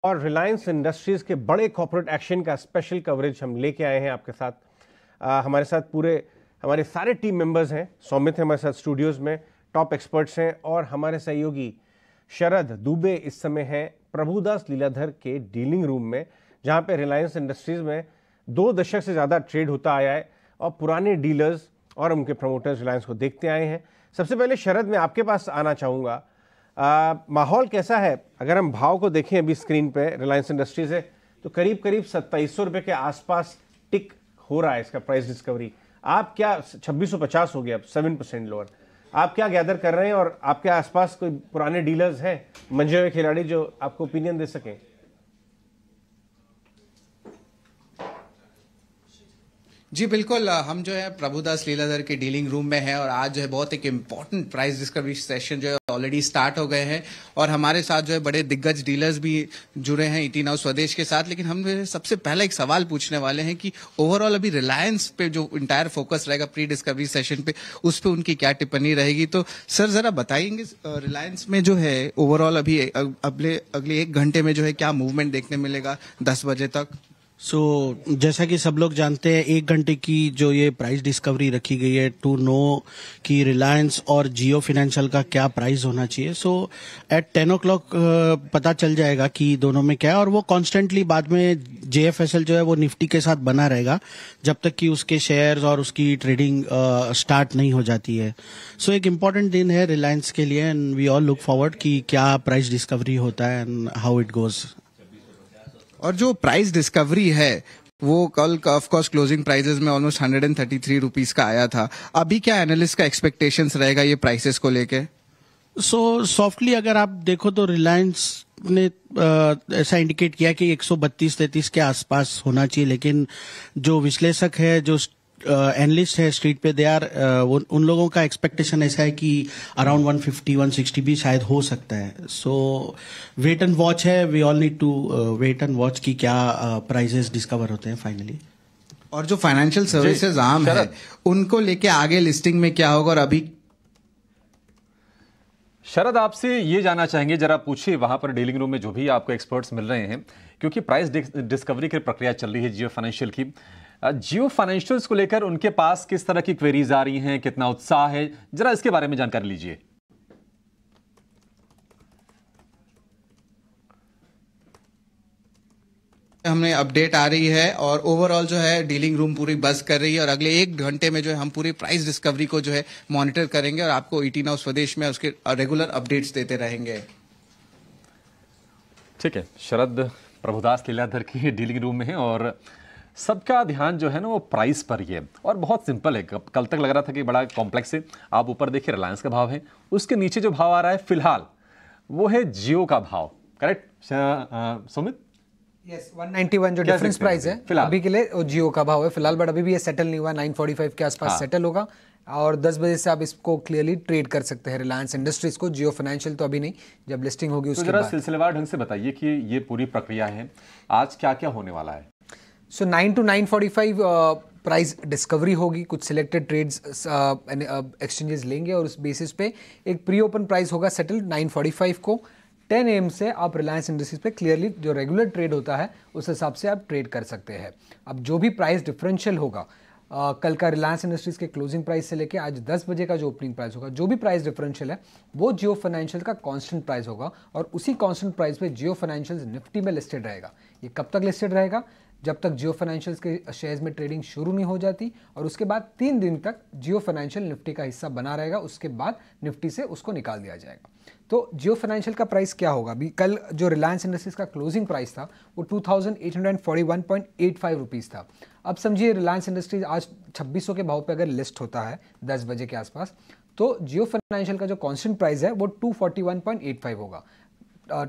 और रिलायंस इंडस्ट्रीज के बड़े कॉर्पोरेट एक्शन का स्पेशल कवरेज हम लेके आए हैं आपके साथ। हमारे साथ पूरे हमारे सारे टीम मेंबर्स हैं। सौमित है हमारे साथ स्टूडियोज में, टॉप एक्सपर्ट्स हैं, और हमारे सहयोगी शरद दुबे इस समय हैं प्रभुदास लीलाधर के डीलिंग रूम में, जहां पे रिलायंस इंडस्ट्रीज में 2 दशक से ज़्यादा ट्रेड होता आया है और पुराने डीलर्स और उनके प्रमोटर्स रिलायंस को देखते आए हैं। सबसे पहले शरद, मैं आपके पास आना चाहूँगा, माहौल कैसा है? अगर हम भाव को देखें अभी स्क्रीन पे रिलायंस इंडस्ट्रीज है तो करीब करीब 2700 रुपये के आसपास टिक हो रहा है इसका प्राइस डिस्कवरी। आप क्या 2650 हो गया, अब 7% लोअर। आप क्या गैदर कर रहे हैं और आपके आसपास कोई पुराने डीलर्स हैं, मंजे हुए खिलाड़ी जो आपको ओपिनियन दे सकें? जी बिल्कुल, हम जो है प्रभुदास लीलाधर के डीलिंग रूम में हैं और आज जो है बहुत एक इम्पॉर्टेंट प्राइस डिस्कवरी सेशन जो है ऑलरेडी स्टार्ट हो गए हैं और हमारे साथ जो है बड़े दिग्गज डीलर्स भी जुड़े हैं ईटी नाउ स्वदेश के साथ। लेकिन हम सबसे पहला एक सवाल पूछने वाले हैं कि ओवरऑल अभी रिलायंस पे जो इंटायर फोकस रहेगा प्री डिस्कवरी सेशन पे, उस पे उनकी क्या टिप्पणी रहेगी। तो सर जरा बताएंगे रिलायंस में जो है ओवरऑल अभी अगले 1 घंटे में जो है क्या मूवमेंट देखने मिलेगा 10 बजे तक? जैसा कि सब लोग जानते हैं, 1 घंटे की जो ये प्राइस डिस्कवरी रखी गई है टू नो कि रिलायंस और जियो फाइनेंशियल का क्या प्राइस होना चाहिए। एट 10 o'clock पता चल जाएगा कि दोनों में क्या है, और वो कॉन्स्टेंटली बाद में जेएफएसएल जो है वो निफ्टी के साथ बना रहेगा जब तक कि उसके शेयर्स और उसकी ट्रेडिंग स्टार्ट नहीं हो जाती है। एक इम्पॉर्टेंट दिन है रिलायंस के लिए and we all look forward कि क्या प्राइस डिस्कवरी होता है एंड हाउ इट गोज। और जो प्राइस डिस्कवरी है वो कल ऑफ कोर्स क्लोजिंग प्राइसेस में ऑलमोस्ट 133 रुपीस का आया था। अभी क्या एनालिस्ट का एक्सपेक्टेशंस रहेगा ये प्राइसेस को लेके? सॉफ्टली अगर आप देखो तो रिलायंस ने ऐसा इंडिकेट किया कि 132-33 के आसपास होना चाहिए, लेकिन जो विश्लेषक है, जो एनालिस्ट है स्ट्रीट पे, दे आर उन लोगों का एक्सपेक्टेशन ऐसा है कि अराउंड 150-160 भी शायद हो सकता है। वेट एंड वॉच है, we all need to wait and watch कि क्या प्राइजेस डिस्कवर होते हैं फाइनली। और जो फाइनेंशियल सर्विसेज आर्म है उनको लेके आगे लिस्टिंग में क्या होगा? और अभी शरद आपसे ये जानना चाहेंगे, जरा पूछिए वहां पर डीलिंग रूम में जो भी आपको एक्सपर्ट्स मिल रहे हैं, क्योंकि प्राइस डिस्कवरी की प्रक्रिया चल रही है जियो फाइनेंशियल की। जियो फाइनेंशियल्स को लेकर उनके पास किस तरह की क्वेरीज आ रही हैं, कितना उत्साह है, जरा इसके बारे में जानकारी लीजिए। हमें अपडेट आ रही है और ओवरऑल जो है डीलिंग रूम पूरी बस कर रही है और अगले 1 घंटे में जो है हम पूरी प्राइस डिस्कवरी को जो है मॉनिटर करेंगे और आपको ईटी नाउ स्वदेश में उसके रेगुलर अपडेट्स देते रहेंगे। ठीक है, शरद प्रभुदास लीलाधर की डीलिंग रूम में है और सबका ध्यान जो है ना वो प्राइस पर ही है और बहुत सिंपल है। कल तक लग रहा था कि बड़ा कॉम्प्लेक्स है। आप ऊपर देखिए रिलायंस का भाव है, उसके नीचे जो भाव आ रहा है फिलहाल वो है जियो का भाव। करेक्ट सुमित? यस, 191 जो डिफरेंस प्राइस है अभी के लिए वो जियो का भाव है फिलहाल, बट अभी भी ये सेटल नहीं हुआ। 945 के आसपास सेटल होगा और 10 बजे से आप इसको क्लियरली ट्रेड कर सकते हैं रिलायंस इंडस्ट्रीज को। जियो फाइनेंशियल तो अभी नहीं, जब लिस्टिंग होगी उसके बाद। सिलसिलेवार ढंग से बताइए कि ये पूरी प्रक्रिया है, आज क्या क्या होने वाला है? 9 to 945 प्राइस डिस्कवरी होगी। कुछ सिलेक्टेड ट्रेड्स एक्सचेंजेस लेंगे और उस बेसिस पे एक प्री ओपन प्राइस होगा सेटल 945 को। 10 AM से आप रिलायंस इंडस्ट्रीज पे क्लियरली जो रेगुलर ट्रेड होता है उस हिसाब से आप ट्रेड कर सकते हैं। अब जो भी प्राइस डिफरेंशियल होगा कल का रिलायंस इंडस्ट्रीज के क्लोजिंग प्राइस से लेके आज 10 बजे का जो ओपनिंग प्राइस होगा, जो भी प्राइस डिफरेंशियल है वो जियो फाइनेंशियल का कांस्टेंट प्राइस होगा और उसी कांस्टेंट प्राइस पे जियो फाइनेंशियल निफ्टी में लिस्टेड रहेगा। ये कब तक लिस्टेड रहेगा? जब तक जियो फाइनेंशियल्स के शेयर्स में ट्रेडिंग शुरू नहीं हो जाती और उसके बाद 3 दिन तक जियो फाइनेंशियल निफ्टी का हिस्सा बना रहेगा। उसके बाद निफ्टी से उसको निकाल दिया जाएगा। तो जियो फाइनेंशियल का प्राइस क्या होगा? अभी कल जो रिलायंस इंडस्ट्रीज का क्लोजिंग प्राइस था वो 2841.85 रुपीज़ था। अब समझिए रिलायंस इंडस्ट्रीज आज 2600 के भाव पे अगर लिस्ट होता है 10 बजे के आसपास, तो जियो फाइनेंशियल का जो कांस्टेंट प्राइस है वो 241.85 होगा।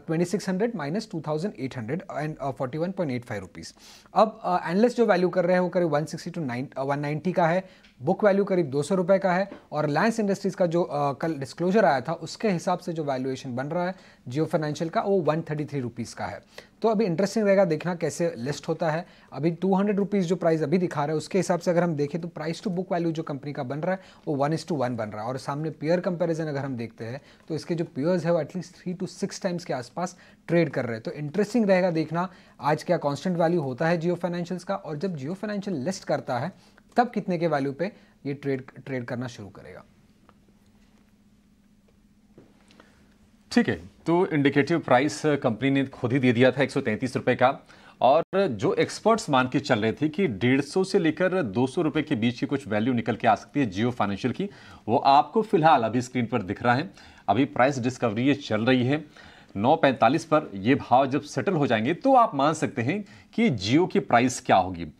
2600 माइनस 2800 एंड 41.85 रुपीज़। अब एनालिस्ट जो वैल्यू कर रहे हैं वो करीब 160 to 190 का है। बुक वैल्यू करीब 200 रुपये का है और रिलायंस इंडस्ट्रीज का जो कल डिस्क्लोजर आया था उसके हिसाब से जो वैल्यूएशन बन रहा है जियो फाइनेंशियल का वो 133 रुपीज़ का है। तो अभी इंटरेस्टिंग रहेगा देखना कैसे लिस्ट होता है। अभी 200 रुपीज़ जो प्राइस अभी दिखा रहा है उसके हिसाब से अगर हम देखें तो प्राइस टू बुक वैल्यू जो कंपनी का बन रहा है वो 1:1 बन रहा है, और सामने पेयर कंपैरिजन अगर हम देखते हैं तो इसके जो पेयर्स है वो एटलीस्ट 3 to 6 टाइम्स के आसपास ट्रेड कर रहे हैं। तो इंटरेस्टिंग रहेगा देखना आज क्या कांस्टेंट वैल्यू होता है जियो फाइनेंशियल्स का, और जब जियो फाइनेंशियल लिस्ट करता है तब कितने के वैल्यू पे ये ट्रेड करना शुरू करेगा। ठीक है, तो इंडिकेटिव प्राइस कंपनी ने खुद ही दे दिया था 133 रुपए का, और जो एक्सपर्ट्स मान के चल रहे थे कि 150 से लेकर 200 रुपए के बीच की कुछ वैल्यू निकल के आ सकती है जियो फाइनेंशियल की, वो आपको फिलहाल अभी स्क्रीन पर दिख रहा है। अभी प्राइस डिस्कवरी ये चल रही है 9:45 पर। ये भाव जब सेटल हो जाएंगे तो आप मान सकते हैं कि जियो की प्राइस क्या होगी।